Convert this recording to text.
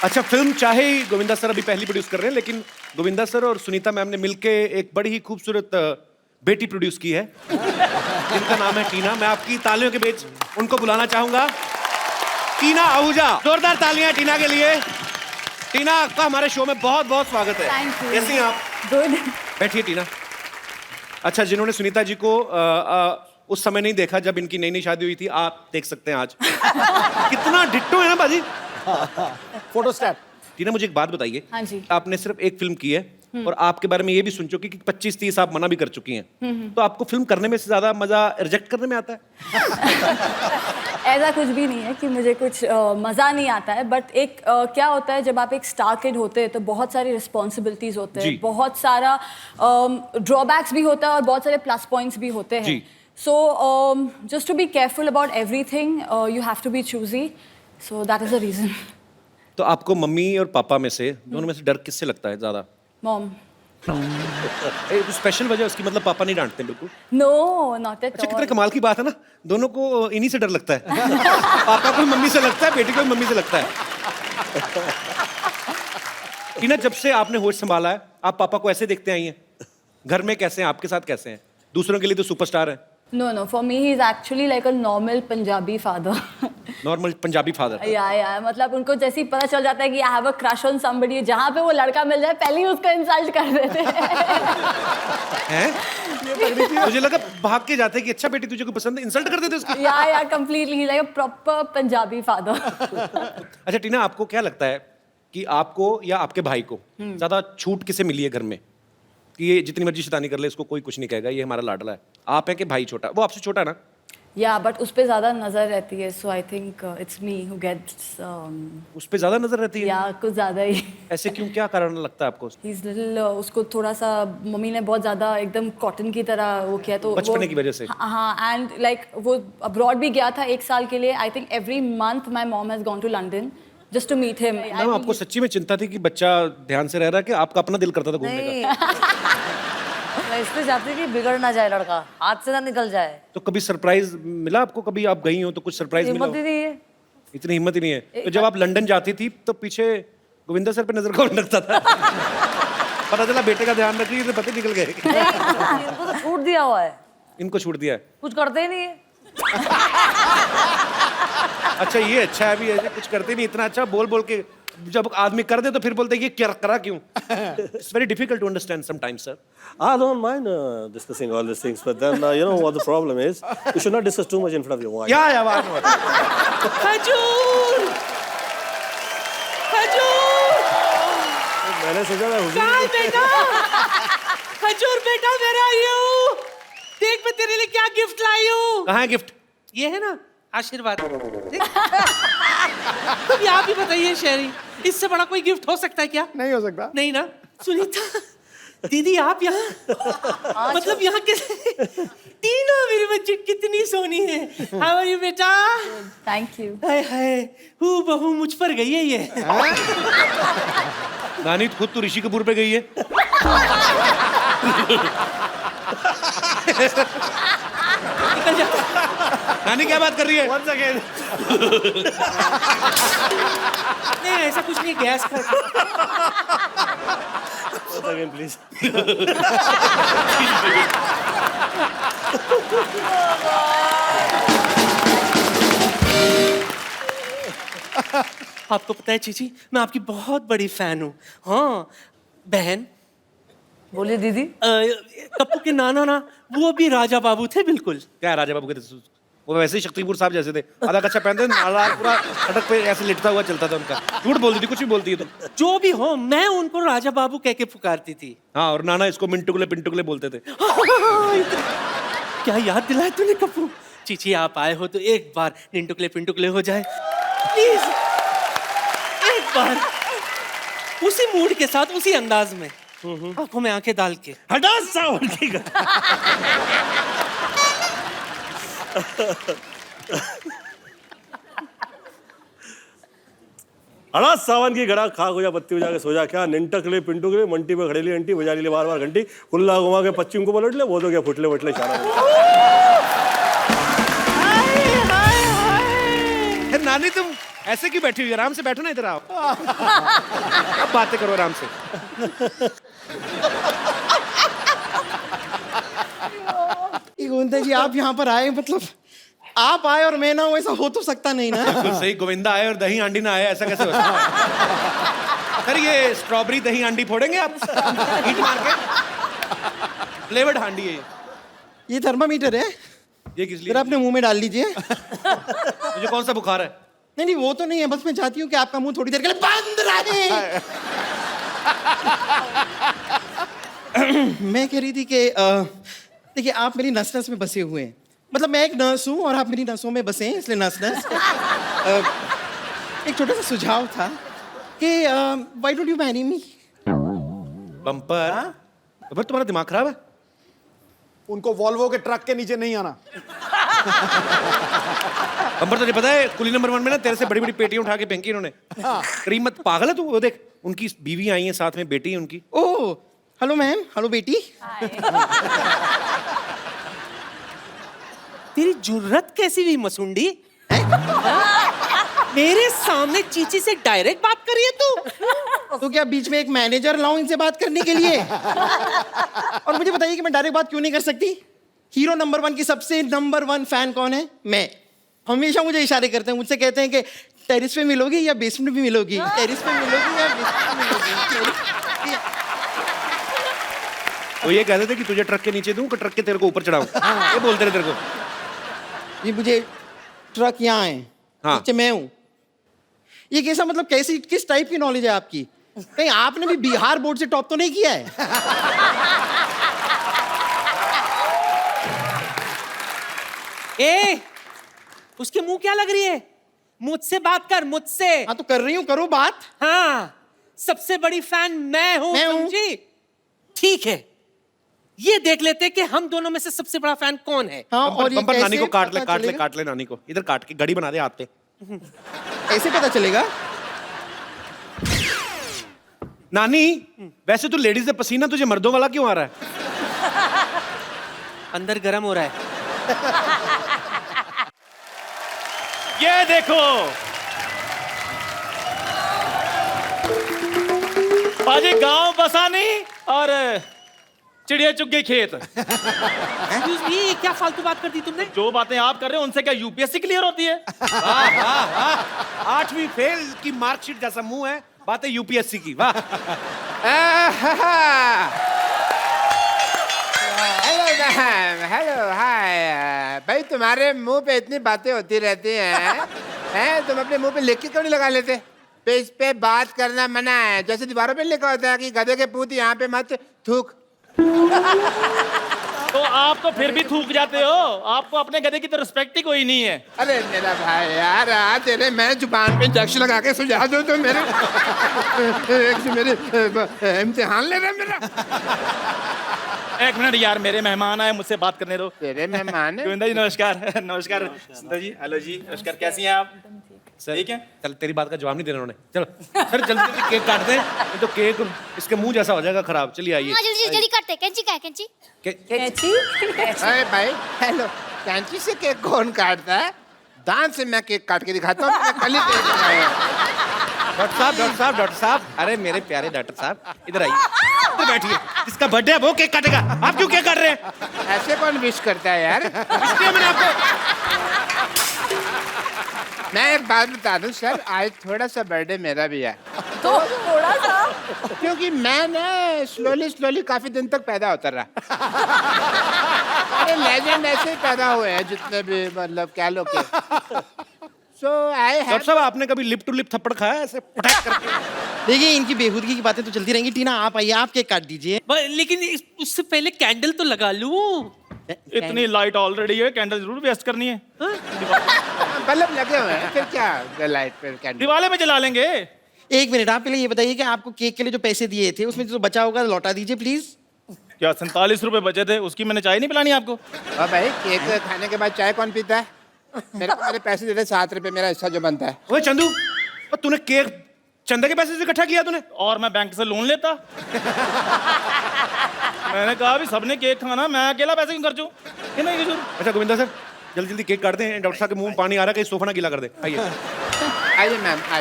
अच्छा, फिल्म चाहे ही गोविंदा सर अभी पहली प्रोड्यूस कर रहे हैं, लेकिन गोविंदा सर और सुनीता मैम ने मिलके एक बड़ी ही खूबसूरत बेटी प्रोड्यूस की है जिनका नाम है टीना। मैं आपकी तालियों के बीच उनको बुलाना चाहूंगा। टीना आहूजा, जोरदार तालियां टीना के लिए। टीना, आपका हमारे शो में बहुत बहुत स्वागत है। Thank you. कैसी हैं आप? गुड। बैठिए टीना। अच्छा, जिन्होंने सुनीता जी को उस समय नहीं देखा जब इनकी नई नई शादी हुई थी, आप देख सकते हैं आज। कितना डिट्टो है ना बाजी। फोटोस्टैट। टीना, मुझे एक बात बताइए। हाँ जी। आपने सिर्फ एक फिल्म की है और आपके बारे में ये भी सुन चुकी कि 25-30 आप मना भी कर चुकी हैं। तो आपको फिल्म करने में से ज्यादा मजा रिजेक्ट करने में आता है? ऐसा कुछ भी नहीं है कि मुझे कुछ मज़ा नहीं आता है, बट एक क्या होता है जब आप एक स्टार किड होते हैं तो बहुत सारी रिस्पॉन्सिबिलिटीज होते हैं, बहुत सारा ड्रॉबैक्स भी होता है और बहुत सारे प्लस पॉइंट्स भी होते हैं। So just to be careful about everything, you have to be choosy, so that is the reason. तो आपको मम्मी और पापा में से, दोनों में से डर किससे लगता है ज्यादा? मॉम। स्पेशल वजह उसकी, मतलब पापा नहीं डांटते बिल्कुल? नो, नॉट एट अच्छा, ऑल। कितने कमाल की बात है ना, दोनों को इन्हीं से डर लगता है। पापा को मम्मी से लगता है, बेटी को मम्मी से लगता है। टीना, जब से आपने होश संभाला है, आप पापा को ऐसे देखते आई हैं? घर में कैसे हैं, आपके साथ कैसे हैं? दूसरों के लिए तो सुपरस्टार है। No, for me he is actually like a normal Punjabi father. Normal Punjabi father. या मतलब उनको जैसे ही पता चल जाता है कि I have a crush on somebody, जहाँ पे वो लड़का मिल जाए पहले ही उसका इंसल्ट कर देते हैं। मुझे लगा भाग के जाते कि अच्छा बेटी तुझे कोई पसंद है, इंसल्ट कर देते उसको। या completely like a proper Punjabi father. अच्छा टीना, आपको क्या लगता है कि आपको या आपके भाई को ज्यादा छूट किसे मिली है घर में कि ये जितनी मर्जी शैतानी कर ले, इसको कोई कुछ नहीं कहेगा, ये हमारा लाडला है? आप है कि भाई छोटा? वो आपसे छोटा है ना? या बट उस पे ज्यादा नजर रहती है, so I think it's me who gets उस पे ज्यादा नजर रहती है? या कुछ ज्यादा ही। ऐसे क्यों, क्या कारण लगता है आपको? ही इज लिटिल, उसको थोड़ा सा मम्मी ने बहुत ज्यादा एकदम कॉटन की तरह वो किया, तो बचपने की वजह से? हाँ, एंड लाइक वो अब्रॉड भी गया था 1 साल के लिए। I think every month my mom has gone to London just to meet him. Ma'am, आपको सच्ची में चिंता थी कि बच्चा ध्यान से रह रहा है कि आपका अपना दिल करता था घूमने का? मैं इसलिए चाहती कि बिगड़ ना जाए लड़का, हाथ से ना निकल जाए। तो कभी सरप्राइज मिला आपको? कभी आप गई हो तो कुछ सरप्राइज मिला? हिम्मत ही नहीं है। इतनी हिम्मत ही नहीं है? तो जब आप लंदन जाती थी तो पीछे गोविंदा सर पे नजर कौन रखता था? पता चला बेटे का ध्यान रख रही है तो पता निकल गए। इनको तो छूट दिया हुआ है। इनको छूट दिया है? कुछ करते ही नहीं है। अच्छा, ये अच्छा है, अभी ऐसे कुछ करते नहीं, इतना अच्छा बोल बोल के जब आदमी कर दे तो फिर बोलते ये क्या करा क्यों? It's very difficult to understand sometimes, sir. I don't mind discussing all these things, but then you know what the problem is? You should not discuss too much in front of your wife. या बात। खजूर, खजूर। मैंने सोचा था कहाँ बेटा? खजूर बेटा, मेरा आई हूँ। देख मैं तेरे लिए क्या गिफ्ट लाई हूँ। कहाँ है गिफ्ट? ये है ना आशीर्वाद। अब आप ही बताइए शेरी, इससे बड़ा कोई गिफ्ट हो सकता है क्या? नहीं हो सकता। नहीं ना? सुनीता दीदी, आप यहाँ मतलब यहाँ के टीना मेरी बच्ची कितनी सोनी है। हाउ आर यू बेटा? Thank you. हाय हाय, हू बहू मुझ पर गई है ये। नानी खुद तो ऋषि कपूर पे गई है। निकल जा। नानी क्या बात कर रही है? Once again. नहीं ऐसा कुछ नहीं, गैस कर। Once again, please. आपको पता है चीची, मैं आपकी बहुत बड़ी फैन हूँ। हाँ बहन। बोलिए दीदी। कप्पू के नाना ना, वो भी राजा बाबू थे बिल्कुल। क्या राजा बाबू के थे? वो वैसे ही शक्तिपुर साहब जैसे थे, आधा कच्चा पहनते थे, आधा पूरा सड़क पे ऐसे लिटता हुआ चलता था उनका। झूठ बोलती थी, कुछ भी बोलती है तो। जो भी हो, मैं उनको राजा बाबू कह के पुकारती थी। हाँ, और नाना इसको मिंटुकले पिंटुकले बोलते थे। क्या याद दिलाया तूने कप्पू। चीची आप आए हो तो एक बार निंटुकले पिंटुकले हो जाए प्लीज, एक बार उसी मूड के साथ, उसी अंदाज में, आंखों में आंखें डाल के। हटा सावन की गड़ा। हड़ा सावन की गड़ा, खा हो जा पत्ती बजा के सो जा, क्या निंटकले पिंटुकले मंटी पे खड़ेली अंटी बजा ली बार बार घंटी, कुल्ला घुमा के पश्चिम को पलट ले, वो तो क्या फुटले वटले चारा। नानी तुम ऐसे क्यों बैठी हुई? आराम से बैठो ना, इधर आओ। अब बातें करो आराम से। गोविंदा जी आप यहाँ पर आए, मतलब आप आए और मैं ना हूं, ऐसा हो तो सकता नहीं ना। बिल्कुल सही, गोविंदा आए और दही हांडी ना आए, ऐसा कैसे हो सकता है? सर ये स्ट्रॉबेरी दही हांडी फोड़ेंगे आप हीट मार के? फ्लेवर्ड हांडी है ये थर्मामीटर है, ये किस लिए? जरा अपने मुंह में डाल लीजिए। मुझे कौन सा बुखार है? नहीं नहीं वो तो नहीं है, बस मैं चाहती हूँ कि आपका मुंह थोड़ी देर के लिए बंद रहे। मैं कह रही थी कि देखिए आप मेरी नस नस में बसे हुए हैं, मतलब मैं एक नर्स हूँ और आप मेरी नसों में बसे हैं, इसलिए नस नस। एक छोटा सा सुझाव था कि why don't you marry me? Bumper? Bumper तुम्हारा दिमाग खराब है? उनको वॉल्वो के ट्रक के नीचे नहीं आना। बम्पर तुझे पता है कुली नंबर 1 में ना तेरे से बड़ी बड़ी पेटियां उठा के फेंकी इन्होंने। करीम मत, पागल है तू? वो देख उनकी बीवी आई है साथ में, बेटी है उनकी। ओह हेलो मैम, हेलो बेटी। तेरी जुर्रत कैसी हुई मसुंडी? मेरे सामने चीची से डायरेक्ट बात कर रही है तू? तो क्या बीच में एक मैनेजर लाऊं इनसे बात करने के लिए? और मुझे बताइए कि मैं डायरेक्ट बात क्यों नहीं कर सकती? हीरो नंबर 1 की सबसे नंबर 1 फैन कौन है? मैं। हमेशा मुझे इशारे करते हैं, मुझसे कहते हैं कि टेरिस पे मिलोगी या बेसमेंट में मिलोगी, टेरिस पे मिलोगी या बेसमेंट में मिलोगी। वो ये कहते थे कि तुझे ट्रक के नीचे दूं कि ट्रक के तेरे को ऊपर चढ़ाऊं, ये बोलते रहे तेरे को। ये मुझे ट्रक यहाँ है, हाँ। नीचे मैं हूँ। ये कैसा, मतलब कैसी, किस टाइप की नॉलेज है आपकी? कहीं आपने भी बिहार बोर्ड से टॉप तो नहीं किया है? ए, उसके मुंह क्या लग रही है? मुझसे बात कर, मुझसे। हाँ तो कर रही हूँ, करो बात। हाँ, सबसे बड़ी फैन मैं हूँ, मैं हूँ। समझी? ठीक है, ये देख लेते हैं कि हम दोनों में से सबसे बड़ा फैन कौन है। हाँ, बम्पर, और ये बम्पर नानी कैसे को काट ले, पता काट ले, चलेगा? काट ले नानी को, इधर काट के गड़ी बना दे हाथ पे। ऐसे पता चलेगा? नानी वैसे तो लेडीज से पसीना तुझे मर्दों वाला क्यों आ रहा है? अंदर गर्म हो रहा है। ये देखो बाजी, गांव बसानी और चिड़िया चुग गई खेत। Excuse me, ये क्या फालतू बात कर दी तुमने? जो बातें आप कर रहे हो उनसे क्या यूपीएससी क्लियर होती है? 8वीं फेल की मार्कशीट जैसा मुंह है, बातें यूपीएससी की। वाह। Hello ma'am, hello hi. भाई तुम्हारे मुंह पे इतनी बातें होती रहती हैं, तुम अपने मुंह पे लिख के क्यों नहीं लगा लेते? पेज पे बात करना मना है, जैसे दीवारों पे लिखा होता है कि गधे के पूत यहाँ पे मत थूक। तो आप तो फिर भी थूक जाते हो, आपको अपने गधे की तो रिस्पेक्ट ही कोई नहीं है। अरे मेरा भाई यार, आज तेरे मैं जुबान पे इंजेक्शन लगा के सुझा दूं तो मेरे इम्तिहान ले रहे मेरा। एक मिनट यार, मेरे मेहमान आए, मुझसे बात करने दो। तेरे मेहमान है? गोविंदा जी नमस्कार। नमस्कार सुंदर जी, हेलो जी, नमस्कार, कैसी हैं आप? सर, ठीक है। चल तेरी बात का जवाब नहीं देना उन्होंने। चलो सर जल्दी जल्दी केक काटते हैं, नहीं तो केक इसके मुंह जैसा हो जाएगा खराब। चलिए आइए। हाँ जल्दी जल्दी करते हैं। कैंची का है कैंची? कैची? अरे भाई हेलो, कैंची से केक कौन काटता है? दांत से मैं केक काट के दिखाता हूँ। मैंने कल ही केक बनाया है। डॉक्टर साहब, अरे मेरे प्यारे डॉक्टर साहब इधर आइए, इधर बैठिए। जिसका बर्थडे है वो केक काटेगा, आप क्यों केक काट रहे हैं? ऐसे कौन विश करता है यार? इसलिए मैंने आपको। मैं एक बात बता दूं सर, आज थोड़ा सा बर्थडे मेरा भी है। तो थोड़ा सा, क्योंकि मैं ना स्लोली काफी दिन तक पैदा होता रहा। अरे लेजेंड ऐसे ही पैदा हुए हैं जितने भी, मतलब क्या लोग के। सो आई डॉक्टर साहब आपने कभी लिप टू लिप थप्पड़ खाया ऐसे पटक करके? देखिए इनकी बेहूदगी की बातें तो चलती रहेंगी। टीना आप आइए, आप केक काट दीजिए। लेकिन उससे पहले कैंडल तो लगा लूं। इतनी लाइट ऑलरेडी है, कैंडल जरूर वेस्ट करनी है। बल्ब लगे हुए हैं, फिर क्या लाइट पे कैंडल? दिवाले में जला लेंगे। एक मिनट, आप पहले ये बताइए कि आपको केक के लिए जो पैसे दिए थे उसमें जो बचा होगा लौटा दीजिए प्लीज। क्या 47 रुपए बचे थे, उसकी मैंने चाय नहीं पिलानी आपको? और भाई केक खाने के बाद चाय कौन पीता है? मेरे को मेरे पैसे दे दे 7 रुपए, मेरा हिस्सा जो बनता है। ओए चंदू, और तूने केक चंदा के पैसे से इकट्ठा किया तूने? और मैं बैंक से लोन लेता। मैंने कहा भी सबने केक खाना, मैं अकेला पैसे क्यों खर्चूं? ये नहीं जरूर। अच्छा गोविंदा सर जल्दी जल्दी केक काटते हैं, डॉक्टर साहब के मुंह में पानी आ रहा है, कहीं सोफा ना गीला कर दे। आइए। आइए मैम